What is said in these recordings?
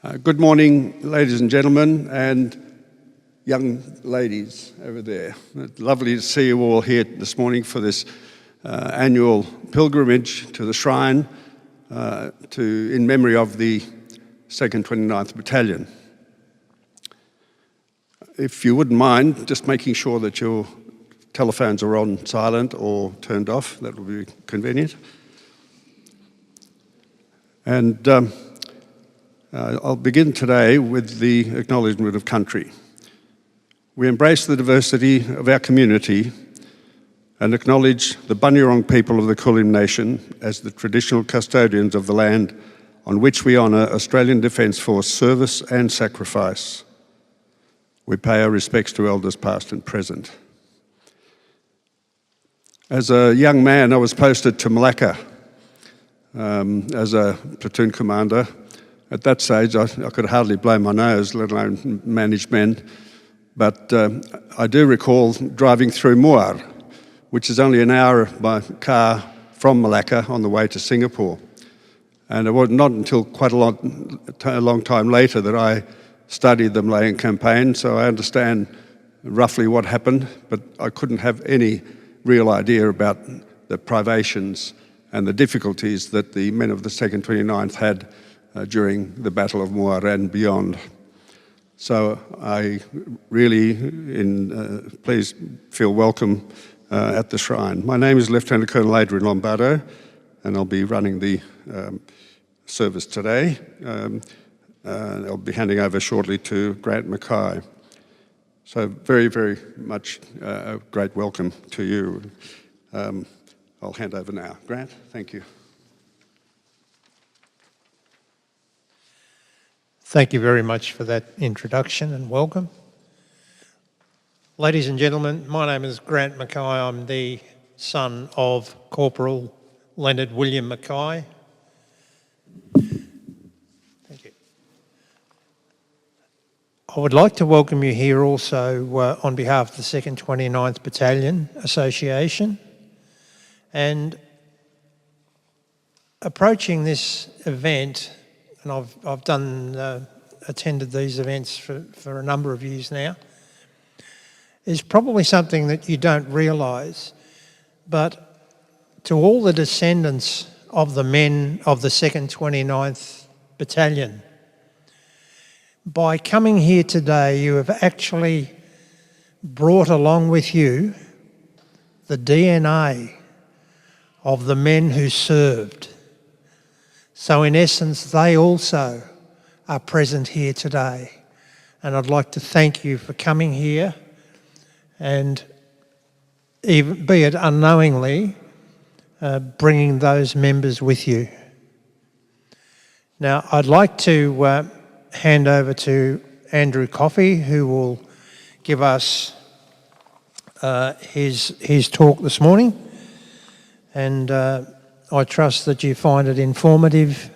Good morning, ladies and gentlemen, and young ladies over there. It's lovely to see you all here this morning for this annual pilgrimage to the shrine in memory of the 2nd 29th Battalion. If you wouldn't mind just making sure that your telephones are on silent or turned off, that would be convenient. And I'll begin today with the acknowledgement of country. We embrace the diversity of our community and acknowledge the Bunurong people of the Kulin Nation as the traditional custodians of the land on which we honour Australian Defence Force service and sacrifice. We pay our respects to elders past and present. As a young man, I was posted to Malaya as a platoon commander. At that stage, I could hardly blow my nose, let alone manage men. But I do recall driving through Muar, which is only an hour by car from Malaya on the way to Singapore. And it was not until quite a long time later that I studied the Malayan Campaign, so I understand roughly what happened, but I couldn't have any real idea about the privations and the difficulties that the men of the 2nd 29th had during the Battle of Muar and beyond. So I really, please feel welcome at the shrine. My name is Lieutenant Colonel Adrian Lombardo, and I'll be running the service today. I'll be handing over shortly to Grant Mackay. So very, very much a great welcome to you. I'll hand over now. Grant, thank you. Thank you very much for that introduction and welcome. Ladies and gentlemen, my name is Grant Mackay. I'm the son of Corporal Leonard William Mackay. Thank you. I would like to welcome you here also on behalf of the 2nd 29th Battalion Association. And approaching this event, and I've attended these events for a number of years now, is probably something that you don't realise, but to all the descendants of the men of the 2nd 29th Battalion, by coming here today, you have actually brought along with you the DNA of the men who served. So in essence, they also are present here today. And I'd like to thank you for coming here and, even, be it unknowingly, bringing those members with you. Now, I'd like to hand over to Andrew Coffey, who will give us his talk this morning. And I trust that you find it informative,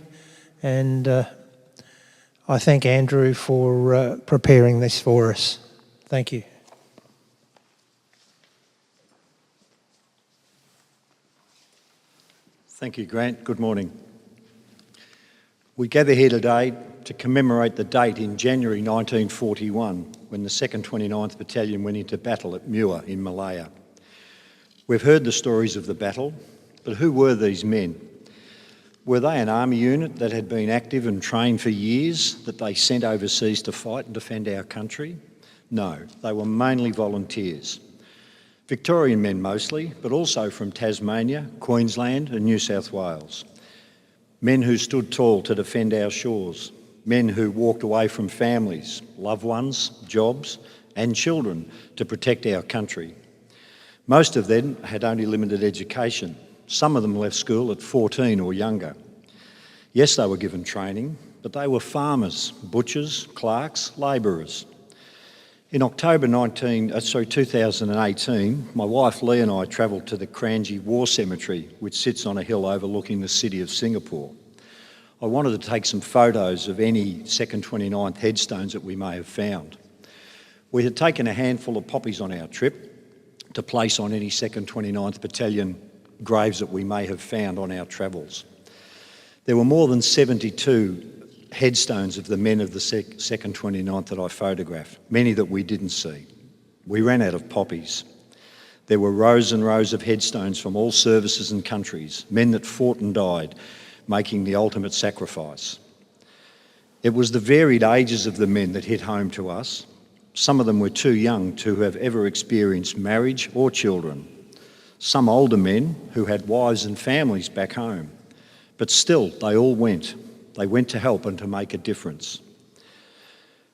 and I thank Andrew for preparing this for us. Thank you. Thank you, Grant. Good morning. We gather here today to commemorate the date in January 1941 when the 2nd 29th Battalion went into battle at Muar in Malaya. We've heard the stories of the battle, but who were these men? Were they an army unit that had been active and trained for years that they sent overseas to fight and defend our country? No, they were mainly volunteers. Victorian men mostly, but also from Tasmania, Queensland and New South Wales. Men who stood tall to defend our shores. Men who walked away from families, loved ones, jobs and children to protect our country. Most of them had only limited education. Some of them left school at 14 or younger. Yes, they were given training, but they were farmers, butchers, clerks, labourers. In October 2018, my wife Lee and I travelled to the Kranji War Cemetery, which sits on a hill overlooking the city of Singapore. I wanted to take some photos of any 2nd 29th headstones that we may have found. We had taken a handful of poppies on our trip to place on any 2nd 29th Battalion graves that we may have found on our travels. There were more than 72 headstones of the men of the 2nd 29th that I photographed, many that we didn't see. We ran out of poppies. There were rows and rows of headstones from all services and countries, men that fought and died, making the ultimate sacrifice. It was the varied ages of the men that hit home to us. Some of them were too young to have ever experienced marriage or children. Some older men who had wives and families back home. But still, they all went. They went to help and to make a difference.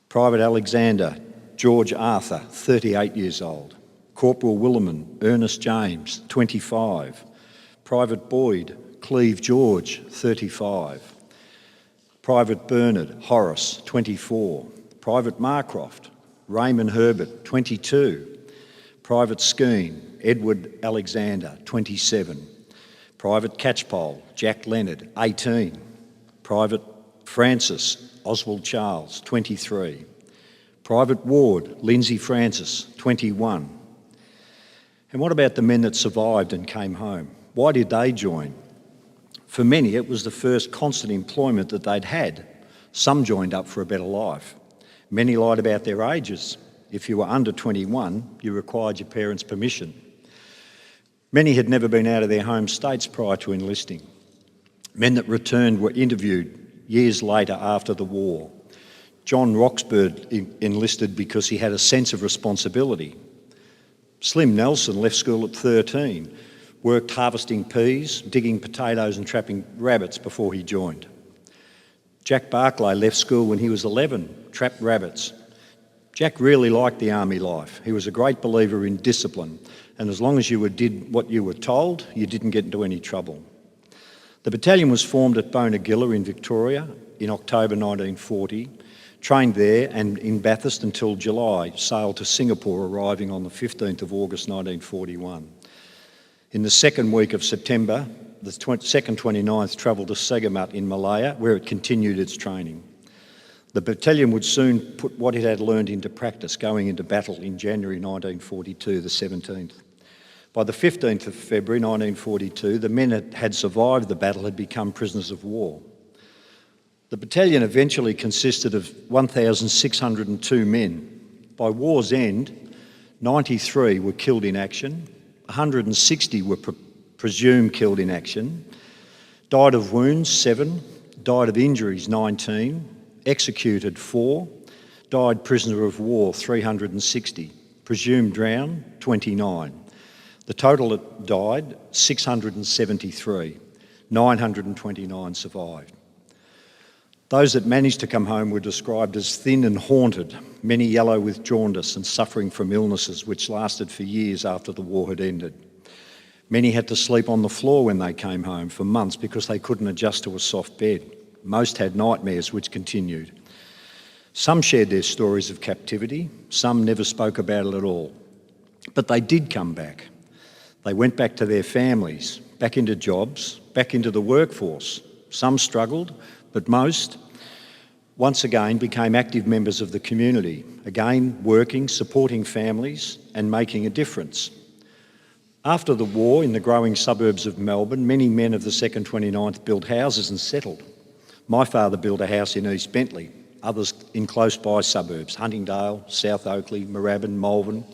Private Alexander George Arthur, 38 years old. Corporal Williman Ernest James, 25. Private Boyd Cleve George, 35. Private Bernard Horace, 24. Private Marcroft Raymond Herbert, 22. Private Skeen Edward Alexander, 27. Private Catchpole Jack Leonard, 18. Private Francis Oswald Charles, 23. Private Ward Lindsay Francis, 21. And what about the men that survived and came home? Why did they join? For many, it was the first constant employment that they'd had. Some joined up for a better life. Many lied about their ages. If you were under 21, you required your parents' permission. Many had never been out of their home states prior to enlisting. Men that returned were interviewed years later after the war. John Roxburgh enlisted because he had a sense of responsibility. Slim Nelson left school at 13, worked harvesting peas, digging potatoes and trapping rabbits before he joined. Jack Barclay left school when he was 11, trapped rabbits. Jack really liked the army life. He was a great believer in discipline, and as long as you did what you were told, you didn't get into any trouble. The battalion was formed at Bonagilla in Victoria in October 1940, trained there and in Bathurst until July, sailed to Singapore, arriving on the 15th of August 1941. In the second week of September, the 2nd 29th travelled to Segamat in Malaya, where it continued its training. The battalion would soon put what it had learned into practice, going into battle in January 1942, the 17th. By the 15th of February 1942, the men that had survived the battle had become prisoners of war. The battalion eventually consisted of 1,602 men. By war's end, 93 were killed in action, 160 were presumed killed in action, died of wounds 7, died of injuries 19, executed 4, died prisoner of war 360, presumed drowned 29. The total that died 673, 929 survived. Those that managed to come home were described as thin and haunted, many yellow with jaundice and suffering from illnesses which lasted for years after the war had ended. Many had to sleep on the floor when they came home for months because they couldn't adjust to a soft bed. Most had nightmares which continued. Some shared their stories of captivity, some never spoke about it at all. But they did come back. They went back to their families, back into jobs, back into the workforce. Some struggled, but most, once again, became active members of the community, again working, supporting families and making a difference. After the war, in the growing suburbs of Melbourne, many men of the 2nd 29th built houses and settled. My father built a house in East Bentley, others in close-by suburbs, Huntingdale, South Oakley, Moorabbin, Malvern.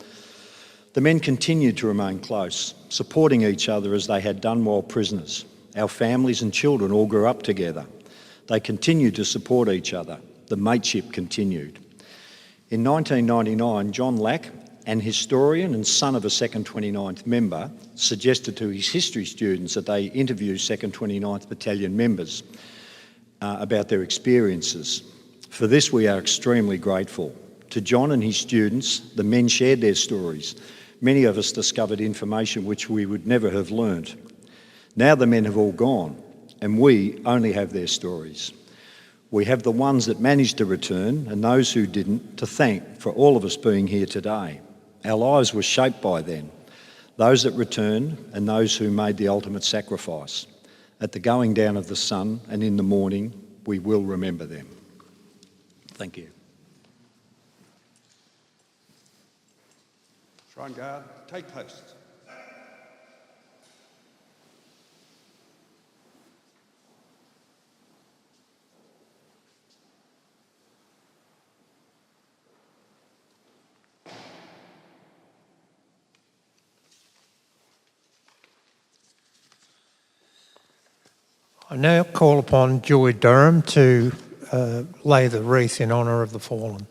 The men continued to remain close, supporting each other as they had done while prisoners. Our families and children all grew up together. They continued to support each other. The mateship continued. In 1999, John Lack, an historian and son of a 2nd 29th member, suggested to his history students that they interview 2nd 29th Battalion members about their experiences. For this, we are extremely grateful. To John and his students, the men shared their stories. Many of us discovered information which we would never have learnt. Now the men have all gone, and we only have their stories. We have the ones that managed to return and those who didn't to thank for all of us being here today. Our lives were shaped by them, those that returned and those who made the ultimate sacrifice. At the going down of the sun and in the morning, we will remember them. Thank you. Shrine Guard, take post. I now call upon Joy Durham to lay the wreath in honour of the fallen.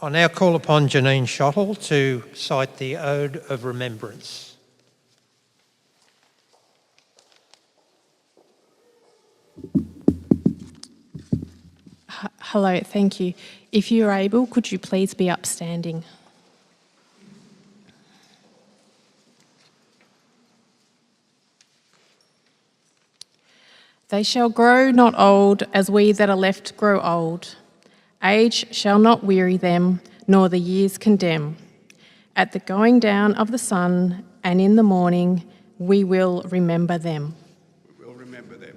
I now call upon Janine Shottle to cite the Ode of Remembrance. Hello, thank you. If you're able, could you please be upstanding? They shall grow not old as we that are left grow old. Age shall not weary them, nor the years condemn. At the going down of the sun and in the morning, we will remember them. We will remember them.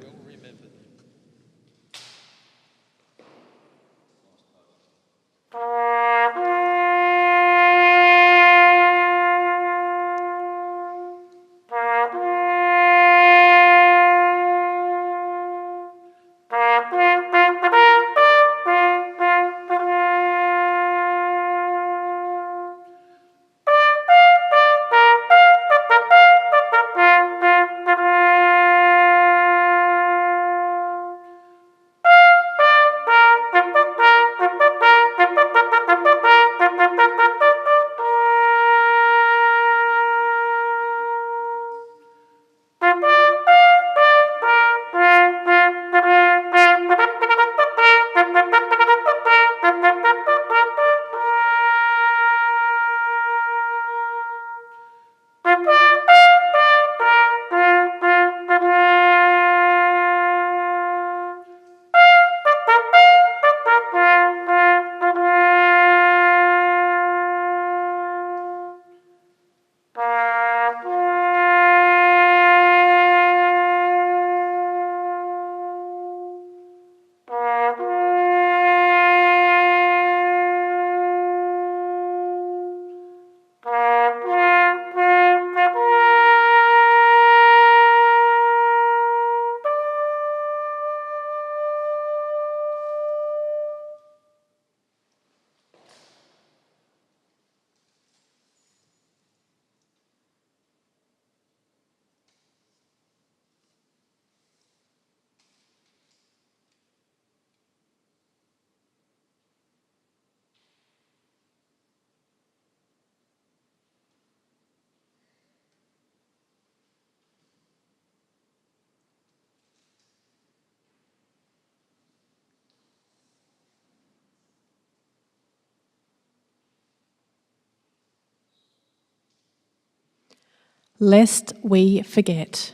Lest we forget.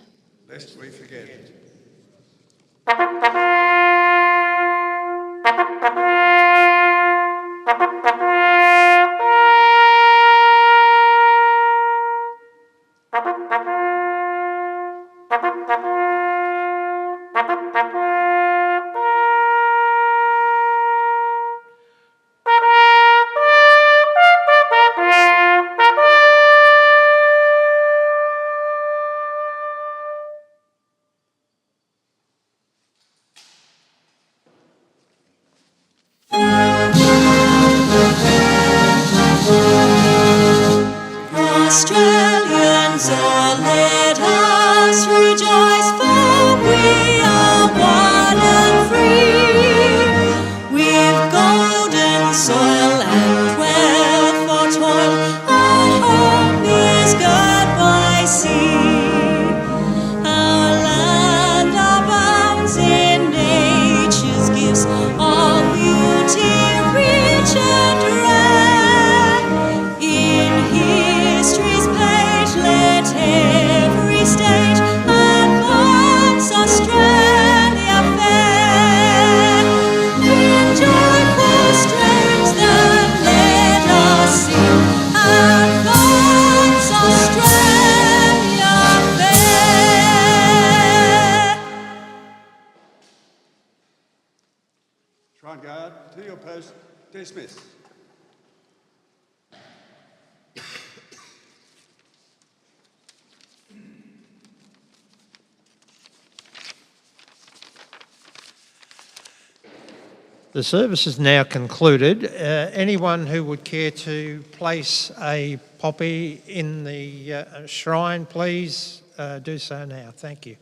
Lest we forget. Front guard, to your post, dismiss. The service is now concluded. Anyone who would care to place a poppy in the shrine, please do so now. Thank you.